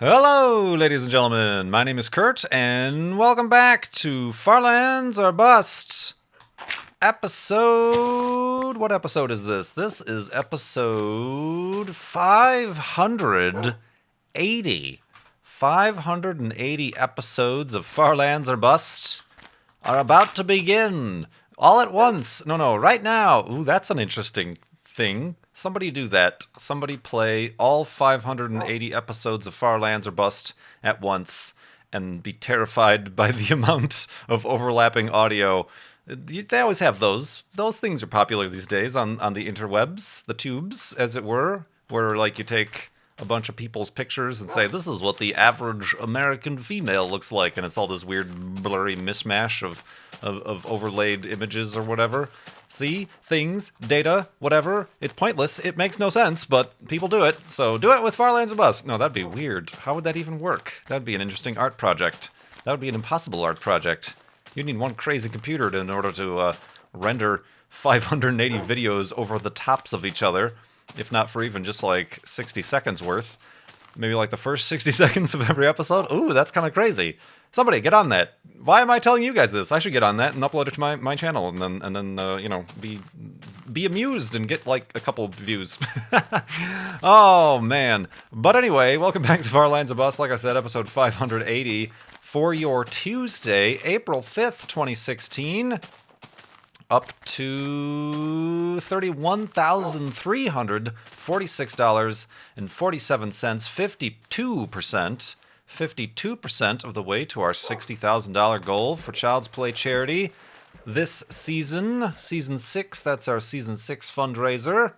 Hello, ladies and gentlemen. My name is Kurt, and welcome back to Farlands or Bust. Episode. What episode is this? This is episode 580. 580 episodes of Farlands or Bust are about to begin. All at once. No, right now. Ooh, that's an interesting thing. Somebody do that. Somebody play all 580 episodes of Farlands or Bust at once and be terrified by the amount of overlapping audio. They always have those. Those things are popular these days on the interwebs, the tubes, as it were, where like you take a bunch of people's pictures and say, this is what the average American female looks like, and it's all this weird blurry mishmash of overlaid images or whatever. See? Things, data, whatever. It's pointless. It makes no sense, but people do it. So do it with Farlands and Bust. No, that'd be weird. How would that even work? That'd be an interesting art project. That would be an impossible art project. You'd need one crazy computer in order to render 580 videos over the tops of each other, if not for even just like 60 seconds worth. Maybe like the first 60 seconds of every episode. Ooh, that's kind of crazy. Somebody get on that. Why am I telling you guys this? I should get on that and upload it to my channel, and then be amused and get like a couple views. Oh man. But anyway, welcome back to Farlands of Bus. Like I said, episode 580 for your Tuesday, April 5th, 2016. Up to $31,346.47, 52%. 52% of the way to our $60,000 goal for Child's Play charity this season. Season 6, that's our Season 6 fundraiser.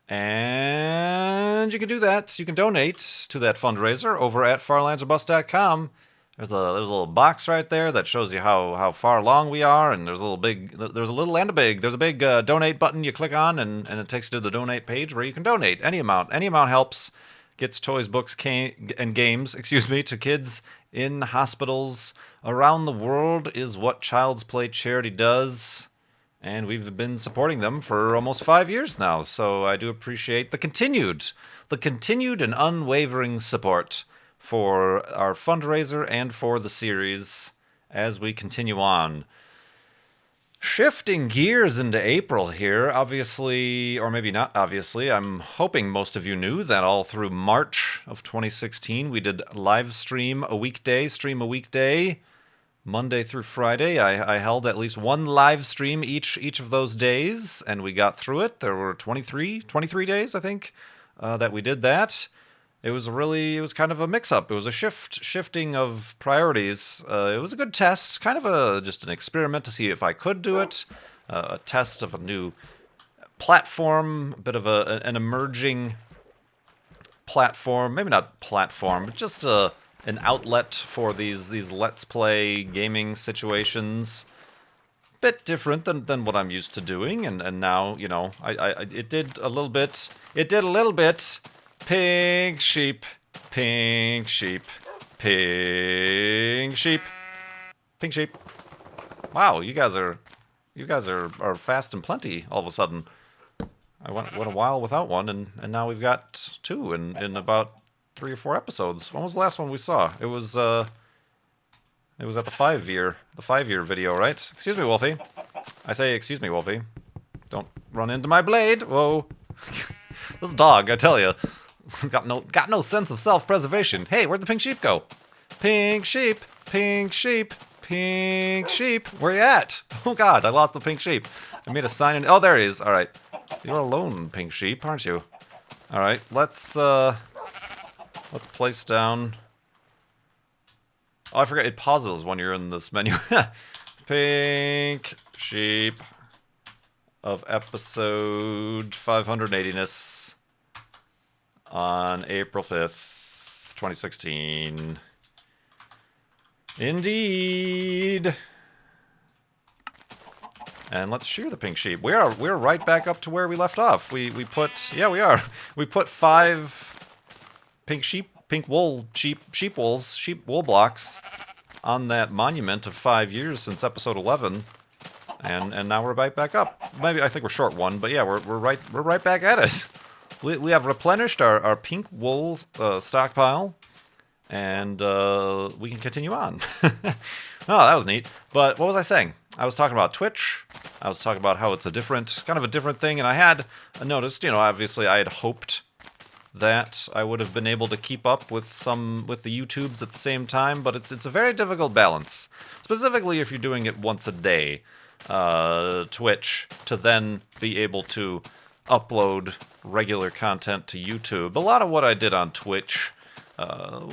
And you can do that. You can donate to that fundraiser over at farlandsorbust.com. There's a little box right there that shows you how far along we are, and there's a little and a big. There's a big donate button you click on, and it takes you to the donate page where you can donate any amount. Any amount helps. Gets toys, books, and games, to kids in hospitals around the world is what Child's Play charity does. And we've been supporting them for almost 5 years now, so I do appreciate the continued and unwavering support for our fundraiser and for the series as we continue on. Shifting gears into April here, obviously, or maybe not obviously, I'm hoping most of you knew that all through March of 2016, we did live stream a weekday, Monday through Friday. I held at least one live stream each of those days, and we got through it. There were 23 days, I think, that we did that. It was kind of a mix-up. It was a shifting of priorities. It was a good test, kind of just an experiment to see if I could do it. A test of a new platform, a bit of an emerging platform. Maybe not platform, but just an outlet for these Let's Play gaming situations. Bit different than what I'm used to doing, and now, it did a little bit. Pink sheep, pink sheep, pink sheep, pink sheep. Wow, you guys are fast and plenty all of a sudden. I went a while without one, and now we've got two in about 3 or 4 episodes. When was the last one we saw? It was at the 5-year video, right? Excuse me, Wolfie. I say excuse me, Wolfie. Don't run into my blade. Whoa. This dog, I tell you. Got no sense of self-preservation. Hey, where'd the pink sheep go? Pink sheep, pink sheep, pink sheep. Where you at? Oh God, I lost the pink sheep. I made a sign. Oh, there he is. All right, you're alone, pink sheep, aren't you? All right, let's place down. Oh, I forgot it pauses when you're in this menu. Pink sheep of episode 580ness. On April 5th, 2016. Indeed. And let's shear the pink sheep. We're right back up to where we left off. We put 5 sheep wool blocks on that monument of 5 years since episode 11. And now we're right back up. Maybe I think we're short one, but yeah, we're right back at it. We have replenished our pink wool stockpile, and we can continue on. Oh, that was neat. But what was I saying? I was talking about Twitch. I was talking about how it's kind of a different thing, and I had noticed, obviously I had hoped that I would have been able to keep up with the YouTubes at the same time, but it's a very difficult balance, specifically if you're doing it once a day, Twitch, to then be able to upload regular content to YouTube. A lot of what I did on Twitch,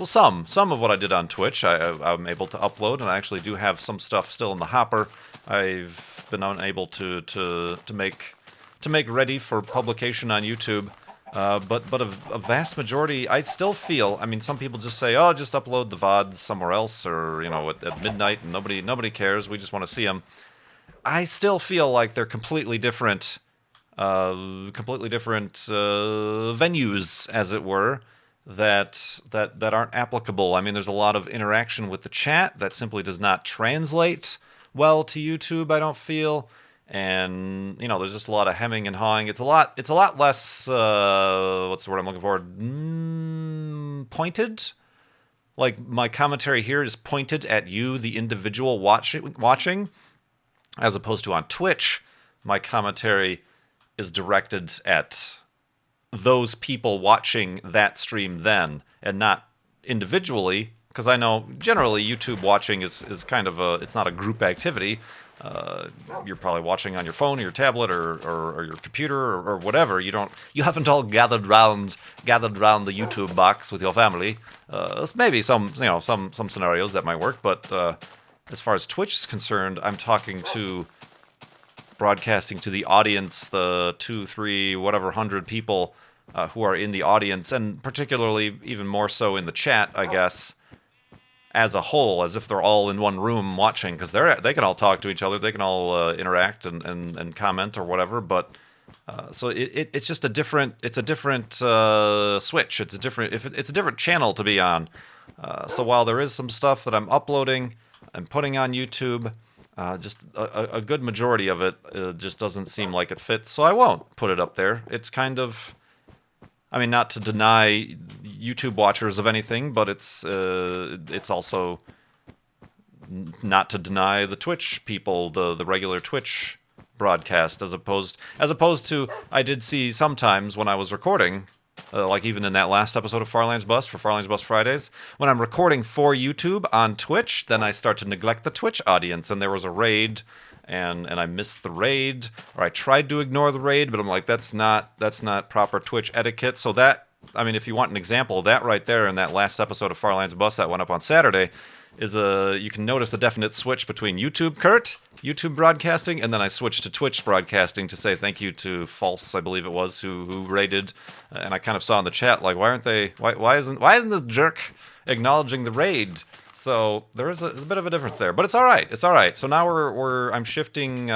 some of what I did on Twitch, I'm able to upload, and I actually do have some stuff still in the hopper. I've been unable to make ready for publication on YouTube. But a vast majority, I still feel. I mean, some people just say, "Oh, just upload the VODs somewhere else," or at midnight, and nobody cares. We just want to see them. I still feel like they're completely different venues, as it were, that aren't applicable. I mean, there's a lot of interaction with the chat that simply does not translate well to YouTube, I don't feel. And there's just a lot of hemming and hawing. It's a lot less what's the word I'm looking for? Pointed. Like, my commentary here is pointed at you, the individual watching, as opposed to on Twitch, my commentary is directed at those people watching that stream then, and not individually, because I know generally YouTube watching is kind of it's not a group activity. You're probably watching on your phone or your tablet or your computer or whatever. You haven't all gathered round the YouTube box with your family. Maybe some scenarios that might work, but as far as Twitch is concerned, I'm broadcasting to the audience, the 2, 3, whatever 100 people who are in the audience, and particularly even more so in the chat, I guess, as a whole, as if they're all in one room watching, because they can all talk to each other, they can all interact and comment or whatever. But so it's just a different switch. It's a different channel to be on. So while there is some stuff that I'm uploading and putting on YouTube, just a good majority of it just doesn't seem like it fits. So I won't put it up there. It's kind of, I mean, not to deny YouTube watchers of anything, but it's also not to deny the Twitch people, the regular Twitch broadcast, as opposed to, I did see sometimes when I was recording, like even in that last episode of Farlands Bus for Farlands Bus Fridays, when I'm recording for YouTube on Twitch, then I start to neglect the Twitch audience, and there was a raid, and I missed the raid, or I tried to ignore the raid, but I'm like, that's not proper Twitch etiquette. So that, I mean, if you want an example, that right there in that last episode of Farlands Bus that went up on Saturday is you can notice the definite switch between YouTube broadcasting, and then I switched to Twitch broadcasting to say thank you to False, I believe it was, who raided, and I kind of saw in the chat, like, why isn't the jerk acknowledging the raid? So there is a bit of a difference there, but it's all right. It's all right. So now I'm shifting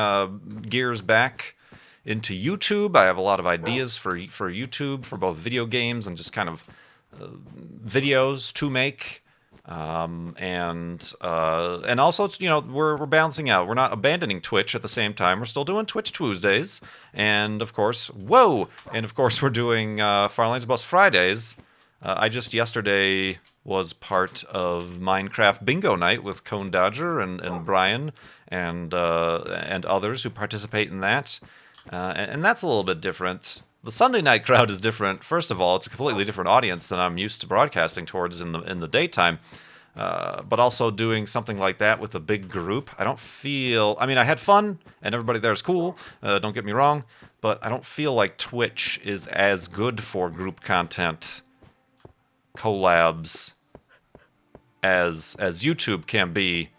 gears back into YouTube. I have a lot of ideas for YouTube, for both video games and just kind of videos to make. And also, we're balancing out. We're not abandoning Twitch at the same time. We're still doing Twitch Tuesdays, and of course, we're doing Farlands Bus Fridays. I just yesterday was part of Minecraft Bingo Night with Cone Dodger and Brian and others who participate in that, and that's a little bit different. The Sunday night crowd is different. First of all, it's a completely different audience than I'm used to broadcasting towards in the daytime. But also doing something like that with a big group, I had fun, and everybody there is cool, don't get me wrong, but I don't feel like Twitch is as good for group content collabs as YouTube can be.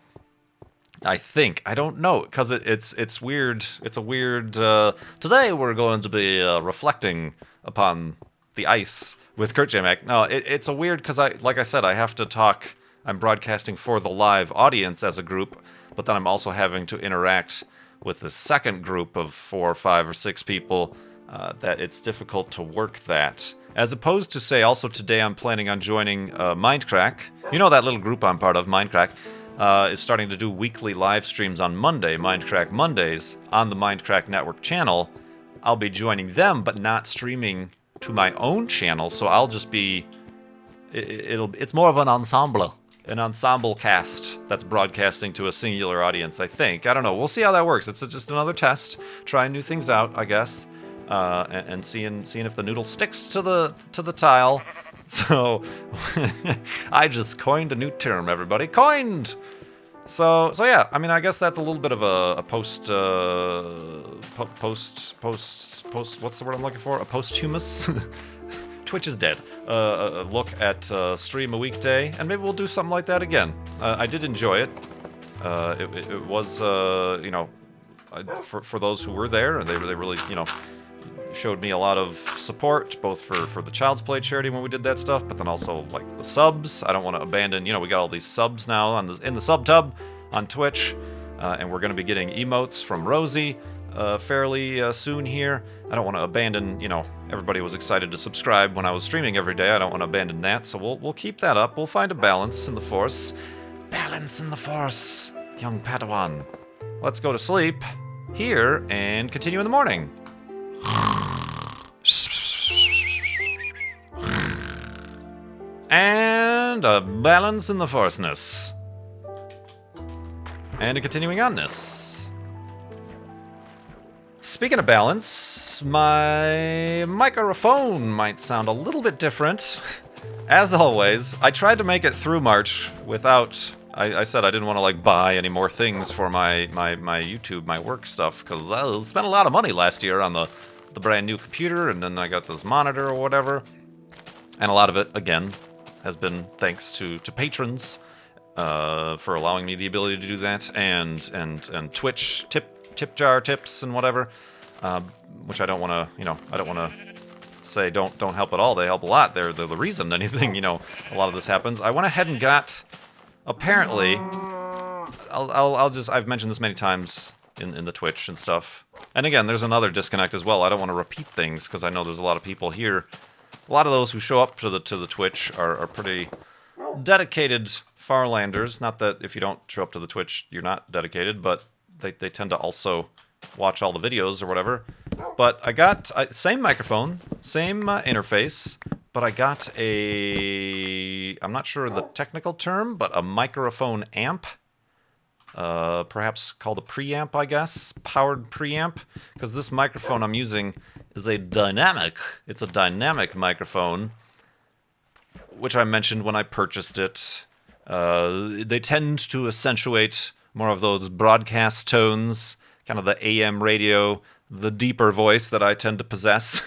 I think. I don't know, because it's weird. It's a weird... today we're going to be reflecting upon the ice with Kurt J. Mac. No, it's a weird, because like I said, I have to talk... I'm broadcasting for the live audience as a group, but then I'm also having to interact with the second group of 4 or 5 or 6 people, that it's difficult to work that. As opposed to, say, also today I'm planning on joining Mindcrack. You know that little group I'm part of, Mindcrack, is starting to do weekly live streams on Monday, Mindcrack Mondays, on the Mindcrack Network channel. I'll be joining them, but not streaming to my own channel, so I'll just be it's more of an ensemble cast that's broadcasting to a singular audience, I think. I don't know. We'll see how that works. It's just another test, trying new things out, I guess, and seeing if the noodle sticks to the tile. So I just coined a new term, everybody. Coined. So yeah. I mean, I guess that's a little bit of a post. What's the word I'm looking for? A posthumous. Twitch is dead. A look at stream a weekday, and maybe we'll do something like that again. I did enjoy it. It was, for those who were there, and they really, showed me a lot of support, both for the Child's Play charity when we did that stuff, but then also like the subs. I don't want to abandon. We got all these subs now in the sub tub on Twitch, and we're going to be getting emotes from Rosie fairly soon here. I don't want to abandon. Everybody was excited to subscribe when I was streaming every day. I don't want to abandon that, so we'll keep that up. We'll find a balance in the Force. Balance in the Force, young Padawan. Let's go to sleep here and continue in the morning. And a balance in the Forceness. And a continuing onness. Speaking of balance, my microphone might sound a little bit different. As always, I tried to make it through March without... I said I didn't want to buy any more things for my YouTube, my work stuff, because I spent a lot of money last year on the brand new computer, and then I got this monitor or whatever. And a lot of it, again, has been thanks to patrons for allowing me the ability to do that, and Twitch tip jar tips and whatever, which I don't want to, I don't want to say don't help at all. They help a lot. They're the reason anything, a lot of this happens. I went ahead and got, apparently, I've mentioned this many times in the Twitch and stuff. And again, there's another disconnect as well. I don't want to repeat things because I know there's a lot of people here. A lot of those who show up to the Twitch are pretty dedicated Farlanders. Not that if you don't show up to the Twitch, you're not dedicated, but they tend to also watch all the videos or whatever. But I got same microphone, same interface, but I got I'm not sure the technical term, but a microphone amp. Perhaps called a preamp, I guess, powered preamp, because this microphone I'm using is it's a dynamic microphone, which I mentioned when I purchased it. They tend to accentuate more of those broadcast tones, kind of the AM radio, the deeper voice that I tend to possess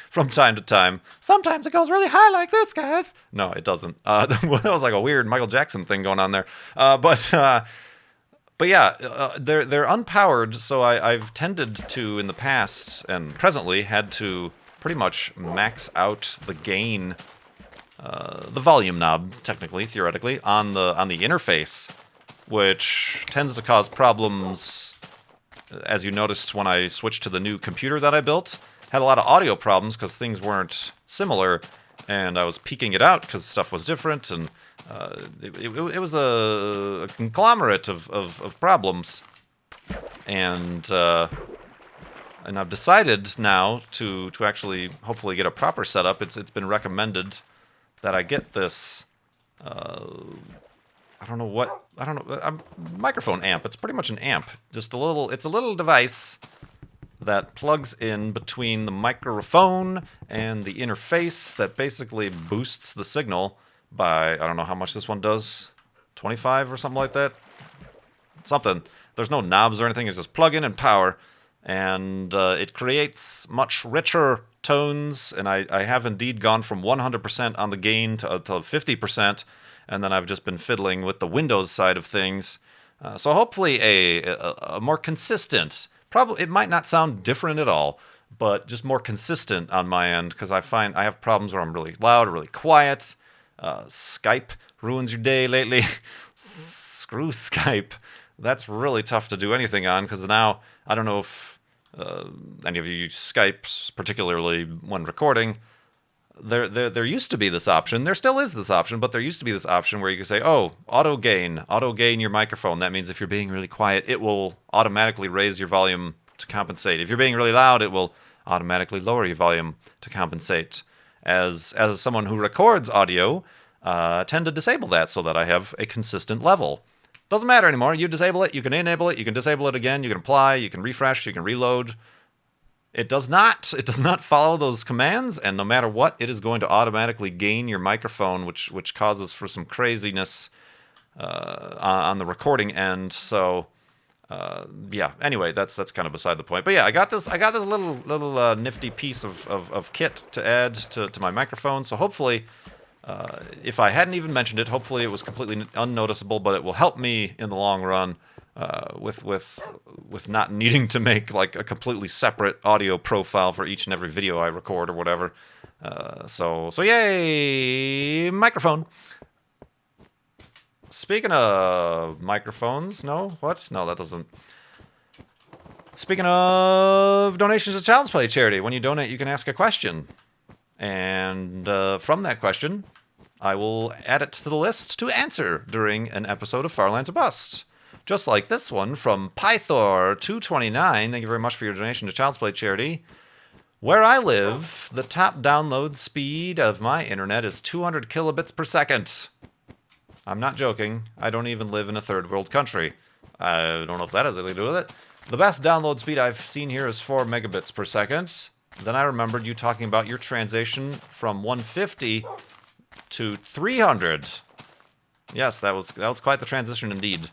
from time to time. Sometimes it goes really high like this, guys. No, it doesn't. That was like a weird Michael Jackson thing going on there. But yeah, they're unpowered, so I've tended to, in the past, and presently, had to pretty much max out the gain, the volume knob, technically, theoretically, on the interface, which tends to cause problems, as you noticed when I switched to the new computer that I built. Had a lot of audio problems because things weren't similar, and I was peeking it out because stuff was different, and it was a conglomerate of problems, and I've decided now to actually hopefully get a proper setup. It's been recommended that I get this. Microphone amp. It's pretty much an amp. It's a little device that plugs in between the microphone and the interface that basically boosts the signal by, I don't know how much this one does, 25 or something like that. Something. There's no knobs or anything. It's just plug in and power. And it creates much richer tones. And I have indeed gone from 100% on the gain to 50%. And then I've just been fiddling with the Windows side of things. So hopefully a more consistent, probably it might not sound different at all, but just more consistent on my end, because I find I have problems where I'm really loud or really quiet. Skype ruins your day lately. Screw Skype. That's really tough to do anything on, because now, I don't know if any of you use Skype, particularly when recording. There used to be this option. There still is this option, but there used to be this option where you can say, oh, auto gain your microphone. That means if you're being really quiet, it will automatically raise your volume to compensate. If you're being really loud, it will automatically lower your volume to compensate. As someone who records audio, tend to disable that so that I have a consistent level. Doesn't matter anymore. You disable it, you can enable it, you can disable it again, you can apply, you can refresh, you can reload. It does not follow those commands, and no matter what, it is going to automatically gain your microphone, which causes for some craziness on the recording end. So yeah. Anyway, that's kind of beside the point. But yeah, I got this little nifty piece of kit to add to my microphone. So hopefully, if I hadn't even mentioned it, hopefully it was completely unnoticeable. But it will help me in the long run with not needing to make like a completely separate audio profile for each and every video I record or whatever. So yay, microphone. Speaking of microphones, no? What? No, that doesn't. Speaking of donations to Child's Play charity, when you donate, you can ask a question. And from that question, I will add it to the list to answer during an episode of Farlands or Bust. Just like this one from Pythor229. Thank you very much for your donation to Child's Play charity. Where I live, the top download speed of my internet is 200 kilobits per second. I'm not joking. I don't even live in a third world country. I don't know if that has anything to do with it. The best download speed I've seen here is 4 megabits per second. Then I remembered you talking about your transition from 150 to 300. Yes, that was quite the transition indeed.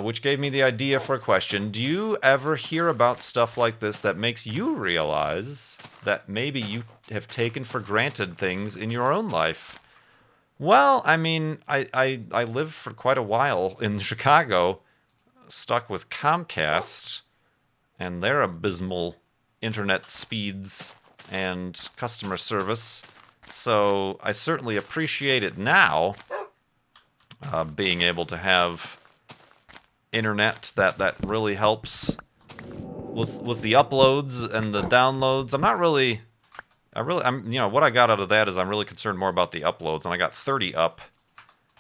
Which gave me the idea for a question. Do you ever hear about stuff like this that makes you realize that maybe you have taken for granted things in your own life? Well, I mean, I lived for quite a while in Chicago, stuck with Comcast, and their abysmal internet speeds and customer service. So I certainly appreciate it now, being able to have internet that really helps with the uploads and the downloads. What I got out of that is I'm really concerned more about the uploads, and I got 30 up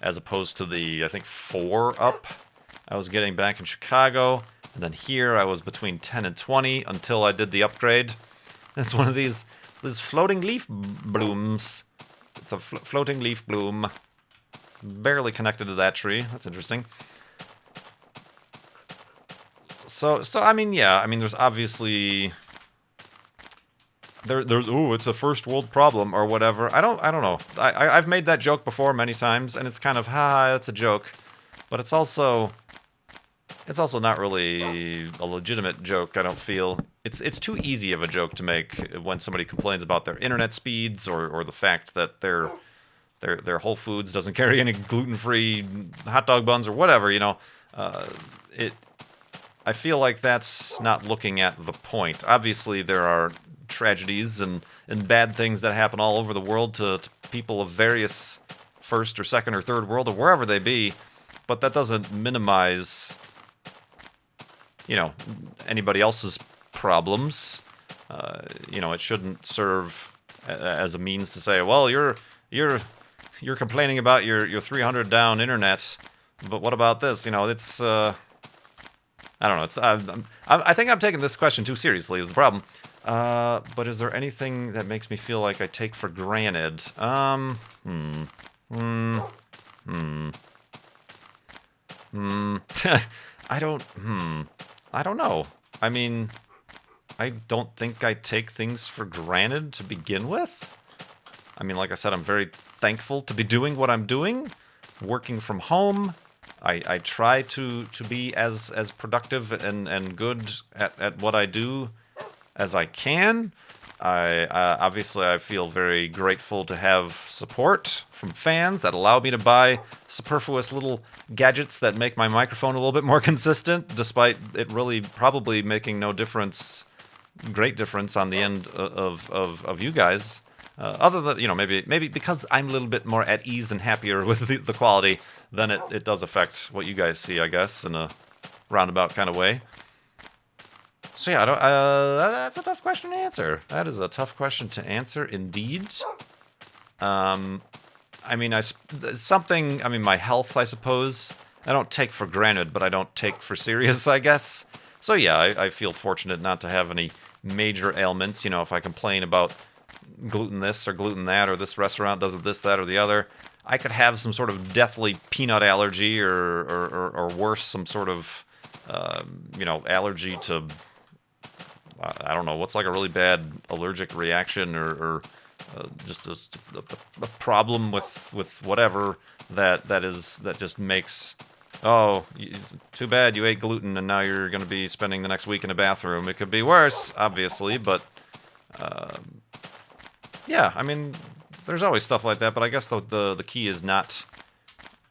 as opposed to the, I think, 4 up I was getting back in Chicago. And then here I was between 10 and 20 until I did the upgrade. It's one of these floating leaf blooms. It's a floating leaf bloom. Barely connected to that tree. That's interesting. So I mean, yeah. I mean, there's obviously there's it's a first world problem or whatever. I don't know. I've made that joke before many times, and it's kind of it's a joke, but it's also not really a legitimate joke. I don't feel it's too easy of a joke to make when somebody complains about their internet speeds or the fact that their Whole Foods doesn't carry any gluten-free hot dog buns or whatever. I feel like that's not looking at the point. Obviously, there are tragedies and bad things that happen all over the world to people of various first or second or third world or wherever they be, but that doesn't minimize, anybody else's problems. It shouldn't serve as a means to say, well, you're complaining about your 300 down internet, but what about this? It's I don't know. I think I'm taking this question too seriously is the problem. But is there anything that makes me feel like I take for granted? I don't know. I mean, I don't think I take things for granted to begin with. I mean, like I said, I'm very thankful to be doing what I'm doing, working from home. I try to be as productive and good at what I do as I can. Obviously I feel very grateful to have support from fans that allow me to buy superfluous little gadgets that make my microphone a little bit more consistent, despite it really probably making no great difference on the end of you guys. Other than, maybe because I'm a little bit more at ease and happier with the quality, then it does affect what you guys see, I guess, in a roundabout kind of way. So yeah, that's a tough question to answer. That is a tough question to answer indeed. My health, I suppose, I don't take for granted, but I don't take for serious, I guess. So yeah, I feel fortunate not to have any major ailments. If I complain about gluten this or gluten that, or this restaurant does it this, that, or the other. I could have some sort of deathly peanut allergy, or worse, some sort of allergy to, I don't know, what's like a really bad allergic reaction, or just a problem with whatever that just makes. Oh, too bad you ate gluten and now you're going to be spending the next week in a bathroom. It could be worse, obviously, but yeah, I mean, there's always stuff like that. But I guess the key is not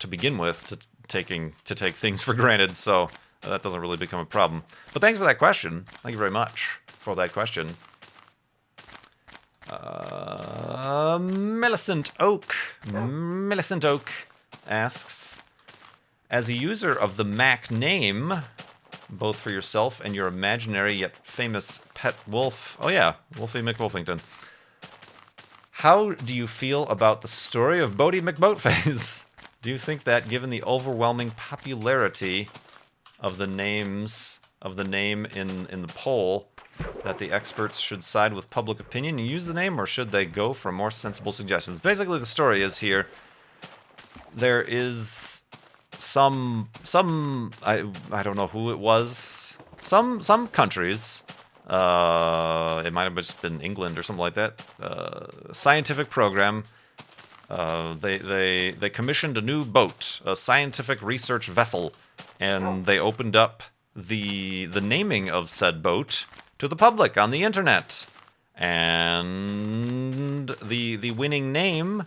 to begin with to take things for granted. So that doesn't really become a problem. But thanks for that question. Thank you very much for that question. Millicent Oak asks, as a user of the Mac name, both for yourself and your imaginary yet famous pet wolf, oh yeah, Wolfie McWolfington, how do you feel about the story of Bodie McBoatface? Do you think that, given the overwhelming popularity of the name in the poll, that the experts should side with public opinion and use the name, or should they go for more sensible suggestions? Basically, the story is here. There is some I don't know who it was. Some countries. It might have just been England or something like that. Scientific program. They commissioned a new boat, a scientific research vessel, and they opened up the naming of said boat to the public on the internet. And the winning name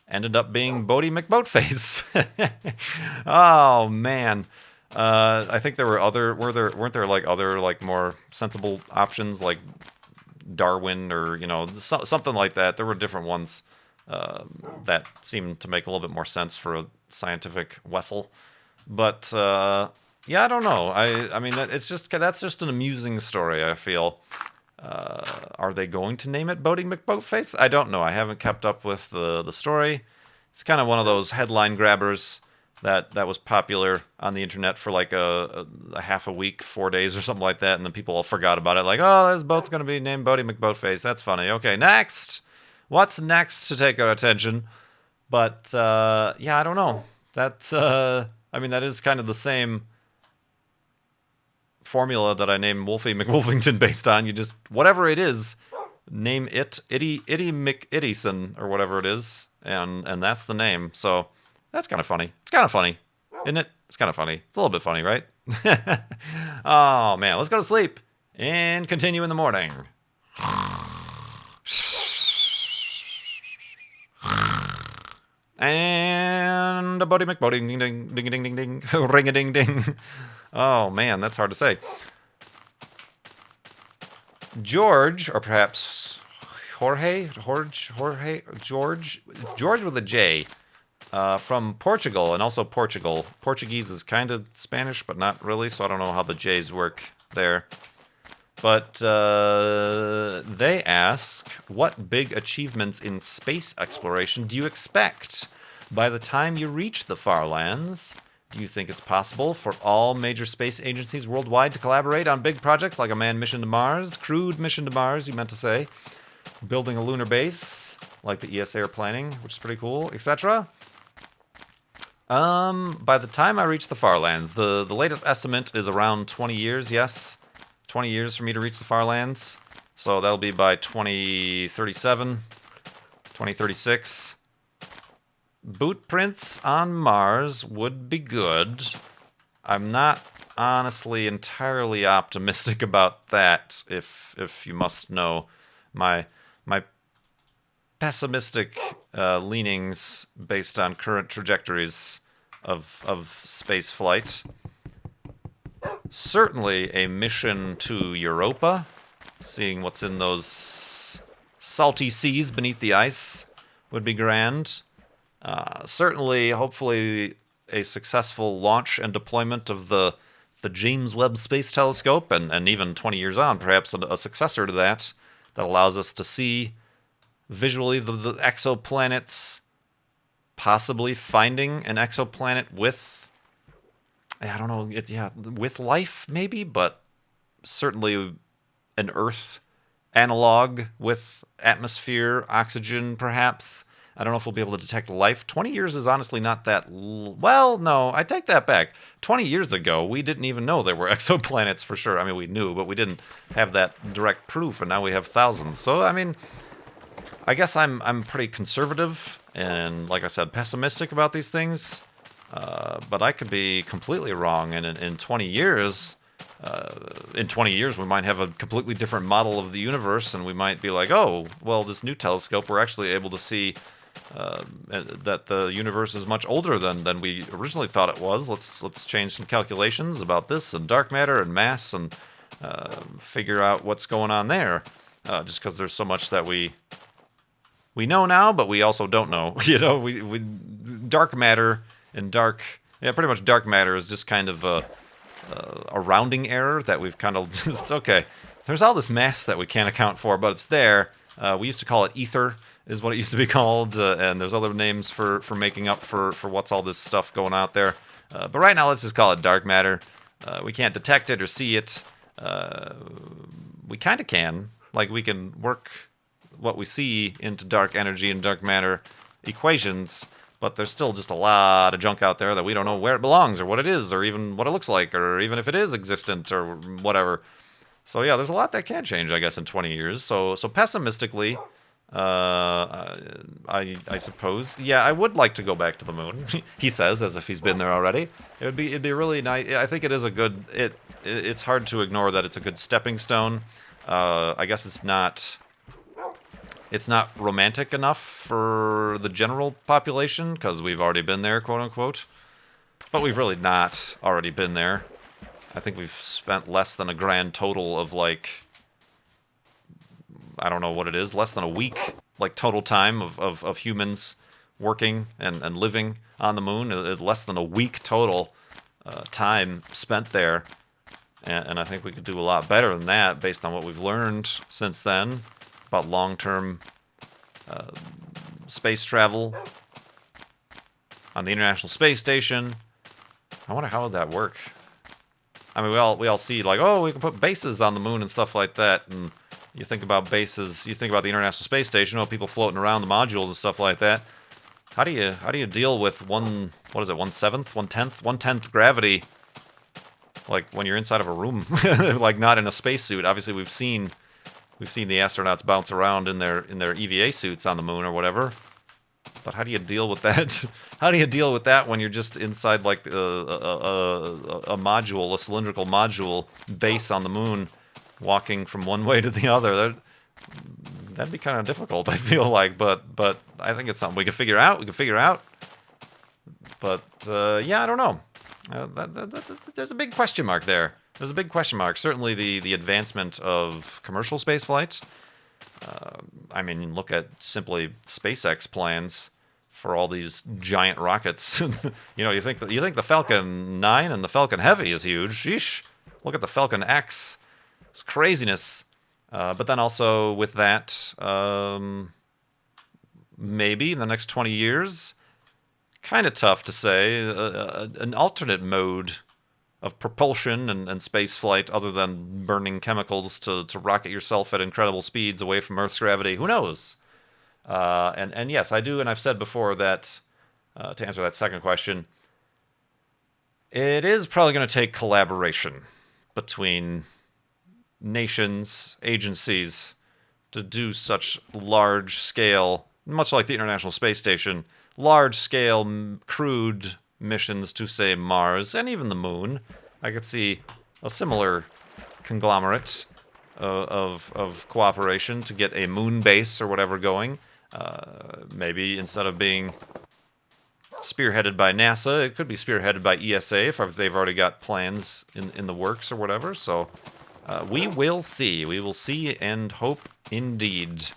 ended up being Bodie McBoatface. Oh man. I think there were weren't there like other like more sensible options like Darwin or something like that. There were different ones that seemed to make a little bit more sense for a scientific vessel. But yeah, I don't know. I mean that's just an amusing story, I feel. Are they going to name it Bodie McBoatface? I don't know. I haven't kept up with the story. It's kind of one of those headline grabbers that was popular on the internet for like a half a week, 4 days or something like that, and then people all forgot about it. Like, oh, this boat's going to be named Bodie McBoatface. That's funny. Okay, next. What's next to take our attention? But yeah, I don't know. That's I mean, that is kind of the same formula that I named Wolfie McWolfington based on. You just, whatever it is, name it Itty McIddyson or whatever it is, and that's the name. So that's kind of funny. It's kind of funny, isn't it? It's kind of funny. It's a little bit funny, right? Oh man, let's go to sleep and continue in the morning. And a Bodie McBoating, ding ding ding ding ding ding, ring a ding ding. Oh man, that's hard to say. George, or perhaps Jorge. It's George with a J, from Portugal, and also Portugal. Portuguese is kind of Spanish, but not really, so I don't know how the J's work there. But they ask, what big achievements in space exploration do you expect by the time you reach the far lands? Do you think it's possible for all major space agencies worldwide to collaborate on big projects like a manned mission to Mars, crewed mission to Mars, you meant to say, building a lunar base like the ESA are planning, which is pretty cool, etc.? By the time I reach the far lands, the latest estimate is around 20 years, yes. 20 years for me to reach the far lands. So that'll be by 2037, 2036. Boot prints on Mars would be good. I'm not honestly entirely optimistic about that, if you must know my pessimistic leanings based on current trajectories of space flight. Certainly a mission to Europa, seeing what's in those salty seas beneath the ice would be grand. Certainly, hopefully, a successful launch and deployment of the James Webb Space Telescope, and even 20 years on, perhaps a successor to that allows us to see visually the exoplanets, possibly finding an exoplanet with, I don't know, with life maybe, but certainly an Earth analog with atmosphere, oxygen, perhaps. I don't know if we'll be able to detect life. 20 years is honestly not that... Well, no, I take that back. 20 years ago, we didn't even know there were exoplanets for sure. I mean, we knew, but we didn't have that direct proof, and now we have thousands. So, I mean, I guess I'm pretty conservative and, like I said, pessimistic about these things. But I could be completely wrong, and in 20 years... in 20 years, we might have a completely different model of the universe, and we might be like, oh, well, this new telescope, we're actually able to see that the universe is much older than we originally thought it was. Let's change some calculations about this and dark matter and mass and figure out what's going on there. Just because there's so much that we know now, but we also don't know. You know, we dark matter and pretty much dark matter is just kind of a rounding error that we've kind of just, okay, there's all this mass that we can't account for, but it's there. We used to call it ether, is what it used to be called, and there's other names for making up for what's all this stuff going out there. But right now, let's just call it dark matter. We can't detect it or see it. We kind of can. Like, we can work what we see into dark energy and dark matter equations, but there's still just a lot of junk out there that we don't know where it belongs or what it is or even what it looks like or even if it is existent or whatever. So yeah, there's a lot that can change, I guess, in 20 years. So pessimistically, I suppose, yeah, I would like to go back to the moon. He says, as if he's been there already. It'd be really nice. I think it is a good. It's hard to ignore that it's a good stepping stone. I guess it's not romantic enough for the general population because we've already been there, quote unquote. But we've really not already been there. I think we've spent less than a grand total of, like, I don't know what it is, less than a week, like, total time of humans working and living on the moon. Less than a week total time spent there. And I think we could do a lot better than that based on what we've learned since then about long-term space travel on the International Space Station. I wonder how would that work. I mean, we all see, like, oh, we can put bases on the moon and stuff like that, and you think about bases, you think about the International Space Station, oh, people floating around the modules and stuff like that. How do you deal with 1/10 gravity, like when you're inside of a room, like not in a spacesuit? Obviously, we've seen the astronauts bounce around in their EVA suits on the moon or whatever. But how do you deal with that? How do you deal with that when you're just inside, like, a module, a cylindrical module base on the moon, walking from one way to the other? That'd be kind of difficult, I feel like. But I think it's something we can figure out. But yeah, I don't know. There's a big question mark there. There's a big question mark. Certainly the advancement of commercial spaceflight. I mean, look at simply SpaceX plans for all these giant rockets. You know, you think the Falcon 9 and the Falcon Heavy is huge. Sheesh. Look at the Falcon X. It's craziness. But then also with that, maybe in the next 20 years, kind of tough to say, an alternate mode of propulsion and space flight other than burning chemicals to rocket yourself at incredible speeds away from Earth's gravity. Who knows? And yes, I do, and I've said before that, to answer that second question, it is probably going to take collaboration between nations, agencies, to do such large-scale, much like the International Space Station, large-scale crewed missions to, say, Mars and even the moon. I could see a similar conglomerate of cooperation to get a moon base or whatever going. Maybe instead of being spearheaded by NASA, it could be spearheaded by ESA if they've already got plans in the works or whatever. So we will see. We will see and hope indeed.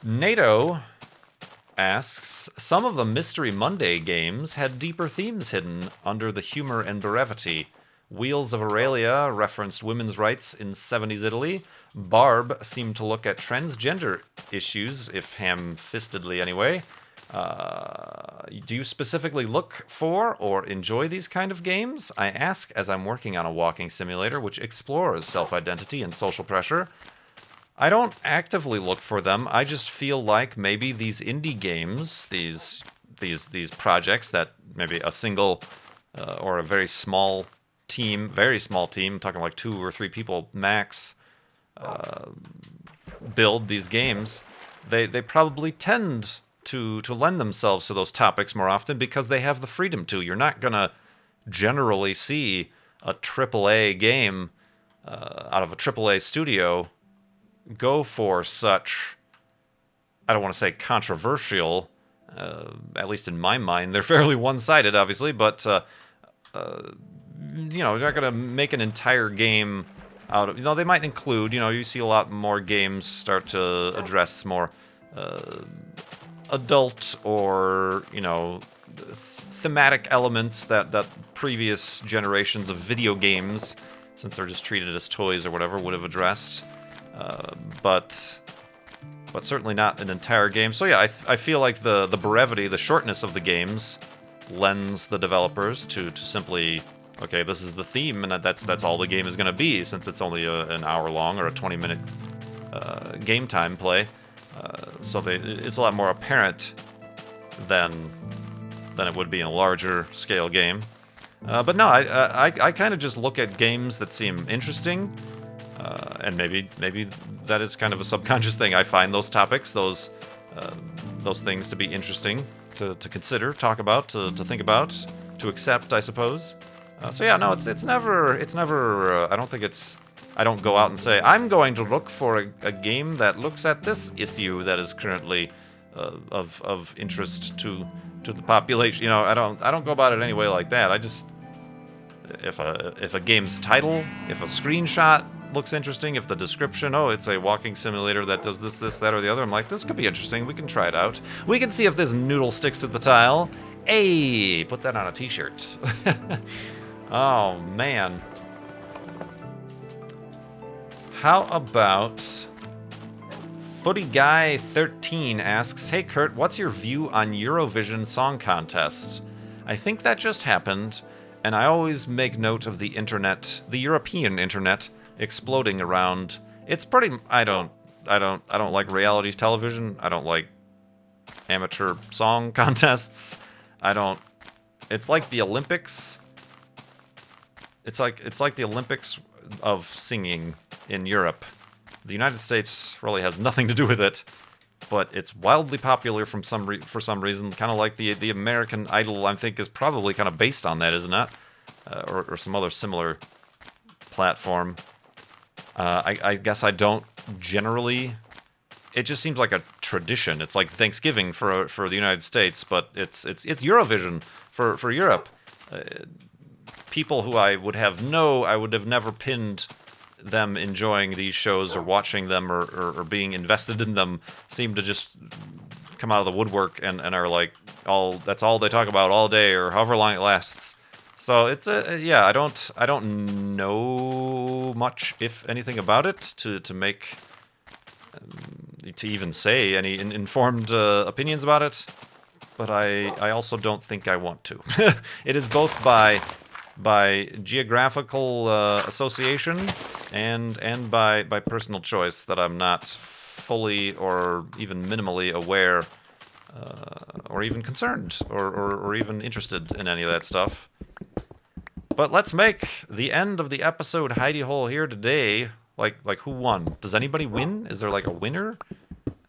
NATO asks, some of the Mystery Monday games had deeper themes hidden under the humor and brevity. Wheels of Aurelia referenced women's rights in 70s Italy. Barb seemed to look at transgender issues, if ham-fistedly anyway. Do you specifically look for or enjoy these kind of games? I ask as I'm working on a walking simulator which explores self-identity and social pressure. I don't actively look for them. I just feel like maybe these indie games, these projects that maybe a single or a very small team, talking like 2 or 3 people max, build these games. They probably tend to lend themselves to those topics more often because they have the freedom to. You're not gonna generally see a AAA game out of a AAA studio go for such, I don't want to say controversial, at least in my mind. They're fairly one-sided, obviously, but you know, they're not going to make an entire game out of, you know, they might include, you know, you see a lot more games start to address more adult or, you know, thematic elements that previous generations of video games, since they're just treated as toys or whatever, would have addressed. But certainly not an entire game. So yeah, I feel like the brevity, the shortness of the games lends the developers to simply, okay, this is the theme, and that's all the game is going to be, since it's only an hour long or a 20-minute game time play. So it's a lot more apparent than it would be in a larger scale game. But no, I kind of just look at games that seem interesting, and maybe that is kind of a subconscious thing. I find those topics, those things to be interesting to consider, talk about, to think about, to accept, I suppose. So yeah, no, it's never. I don't go out and say, I'm going to look for a game that looks at this issue that is currently of interest to the population. You know, I don't go about it anyway like that. I just, if a game's title, if a screenshot looks interesting, if the description, oh, it's a walking simulator that does this, that, or the other, I'm like, this could be interesting. We can try it out. We can see if this noodle sticks to the tile. Hey, put that on a t-shirt. Oh, man. How about Footy Guy 13 asks, hey Kurt, what's your view on Eurovision Song Contest? I think that just happened, and I always make note of the internet, the European internet, exploding around. It's pretty. I don't like reality television. I don't like amateur song contests. It's like the Olympics. It's like the Olympics of singing in Europe. The United States really has nothing to do with it, but it's wildly popular for some reason. Kind of like the American Idol, I think, is probably kind of based on that, isn't it? Or some other similar platform. I guess I don't generally. It just seems like a tradition. It's like Thanksgiving for the United States, but it's Eurovision for Europe. People who I would have never pinned them enjoying these shows or watching them or being invested in them seem to just come out of the woodwork and are like, that's all they talk about all day or however long it lasts. So it's yeah, I don't know much, if anything, about it to make to even say any informed opinions about it. But I also don't think I want to. It is both by geographical association and by personal choice that I'm not fully or even minimally aware or even concerned or even interested in any of that stuff. But let's make the end of the episode hidey hole here today. Like who won? Does anybody win? Is there like a winner?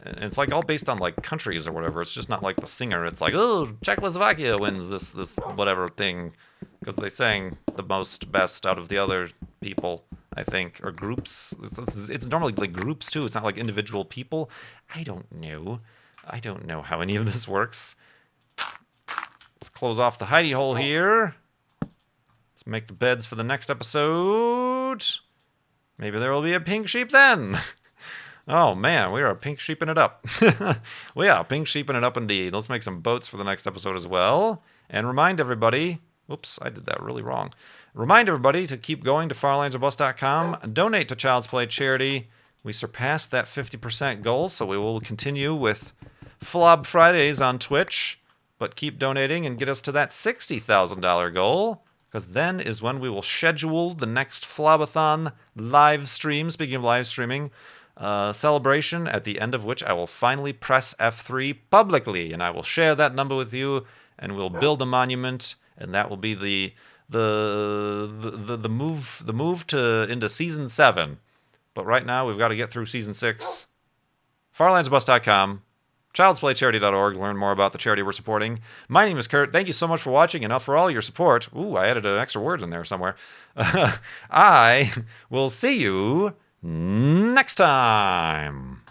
And it's like all based on like countries or whatever. It's just not like the singer. It's like, oh, Czechoslovakia wins this whatever thing because they sang the best out of the other people, I think, or groups. It's normally like groups too. It's not like individual people. I don't know how any of this works. Let's close off the hidey hole here. Let's make the beds for the next episode. Maybe there will be a pink sheep then. Oh man, we are pink sheeping it up. We are pink sheeping it up indeed. Let's make some boats for the next episode as well. And remind everybody, whoops, I did that really wrong. Remind everybody to keep going to farlandsorbus.com. Donate to Child's Play charity. We surpassed that 50% goal, so we will continue with Flob Fridays on Twitch, but keep donating and get us to that $60,000 goal, because then is when we will schedule the next Flobathon live stream. Speaking of live streaming, celebration at the end of which I will finally press F3 publicly, and I will share that number with you, and we'll build a monument, and that will be the move to into season 7. But right now we've got to get through season 6. FarlandsBus.com, childsplaycharity.org to learn more about the charity we're supporting. My name is Kurt. Thank you so much for watching and for all your support. Ooh, I added an extra word in there somewhere. I will see you next time.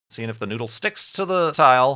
Seeing if the noodle sticks to the tile.